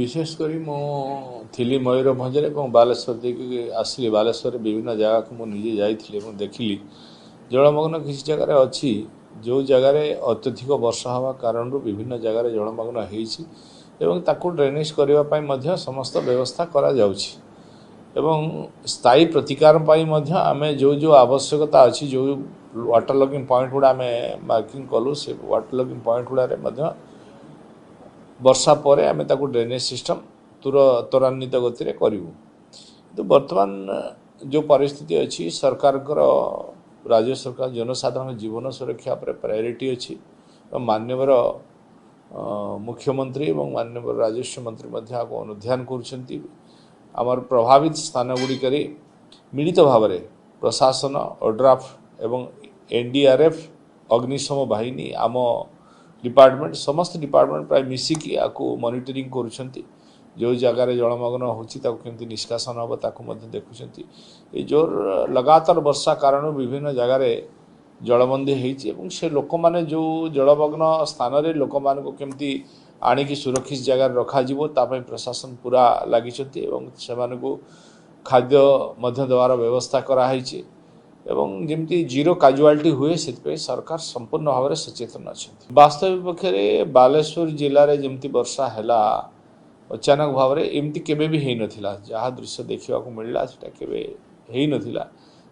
विशेषकर मुझे मयूरभंज और बालेश्वर देखिए आसली बालेश्वर विभिन्न जगह को मुझे जाइए देखिली जलमग्न किसी जगह अच्छी जो जगार अत्यधिक वर्षा हवा कारण विभिन्न जगह जलमग्न हो ड्रेनेज करने समस्त व्यवस्था करा जाउछि एवं स्थायी प्रतिकार आम जो जो आवश्यकता अच्छी जो वाटर लगिंग पॉइंट गुड़ा आम मार्किंग कलु से वाटर लगिंग पॉइंट गुड़ा वर्षा पर आम ड्रेनेज सिस्टम त्वरान्वित गति में करूँ। तो बर्तमान जो परिस्थिति अच्छी सरकार राज्य सरकार जनसाधारण जीवन सुरक्षा पर प्रायोरिटी अच्छी माननीय मुख्यमंत्री और माननीय राजस्व मंत्री अनुध्यान कर प्रभावित स्थान गुड़िक मिलित भाव में प्रशासन ओड्राफ एवं एनडीआरएफ अग्निशम बाहिनी आम डिपार्टमेंट समस्त डिपार्टमेंट प्राय मिसिकी आपको मॉनिटरिंग करुछंती जो जगार जलमग्न होती निष्कासन हम ताकू देखुंत ये जो लगातार वर्षा कारण विभिन्न जगार जलबंदी होती से लोक माने जो जलमग्न स्थान रे लोक मान को केमती आणिकी सुरक्षित जगार रखापर प्रशासन पूरा लगी खाद्य देवार व्यवस्था कराई एवं जमती जीरो काजुआलिटी हुए से सरकार संपूर्ण भाव में सचेतन अच्छा। वास्तविक पक्ष में बालेश्वर जिले में जमती वर्षा है अचानक भाव में एमती केबे भी हो नथिला जहाँ दृश्य देखा मिलला केबे हो नथिला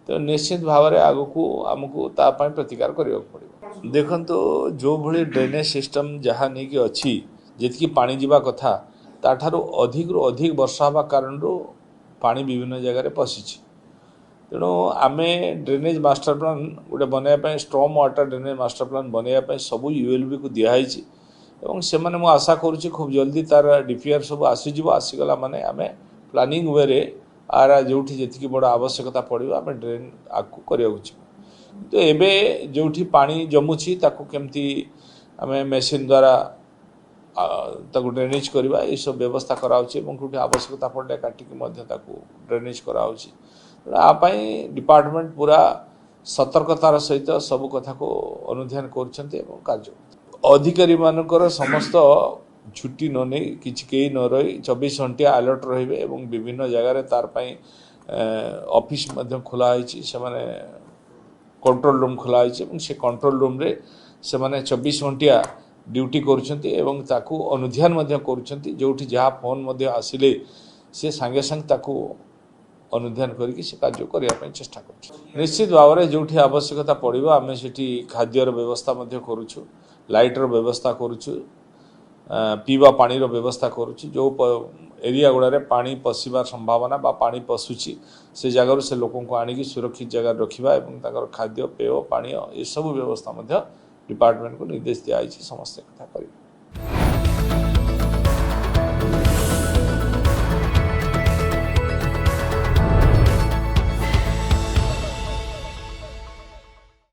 तो निश्चित भाव में आग को आमको तापाई प्रतिकार करने पड़ो। देखो जो भली ड्रेनेज सिस्टम जहाँ नहीं कि अच्छी जी पानी जीवा कथा ताठारू अधिक वर्षा हवा कारण पानी विभिन्न जगह पशिची तेणु आम ड्रेनेज मास्टर प्लान गोटे बनवाई storm water drainage master plan बनवाई सबू यूएलबी को दिखाई से मैंने आशा करुँच खूब जल्दी तार डीपीआर सब आसीगला माने आम प्लानिंग वे आर जो जी बड़ आवश्यकता पड़ो आम ड्रेन आगे करने तो एबे जो पानी जमुची ताकू केमती आम मेसीन द्वारा ड्रेनेज करवा ये सब व्यवस्था कराऊँच आवश्यकता पड़े काटिकी ड्रेनेज कराऊँच आपाई डिपार्टमेंट पूरा सतर्कतार सहित सब कथा को अनुध्यान कर अधिकारी मानकर समस्त छुट्टी न नहीं कि न रही 24 घंटा अलर्ट रे विभिन्न जगह तार ऑफिस खोलाई से माने कंट्रोल रूम खोलाई से कंट्रोल रूम रे से माने 24 घंटा ड्यूटी करुँच अनुध्यान करुँच जो जहाँ फोन आसिले से सांगे सांगे अनुध्यान करके कार्य करने चेष्टा कर निश्चित भाव में जो आवश्यकता पड़ो आम से खाद्यर व्यवस्था करुचु लाइटर व्यवस्था करुचु पीवा पानी व्यवस्था करुचु जो एरिया गुड़ा पानी पशिबार संभावना बा पानी पशुची से जगार से लोक आणिकी सुरक्षित जगह रखा खाद्य पेय पानी ये सब व्यवस्था डिपार्टमेंट को निर्देश दिखाई समस्त कथा कर।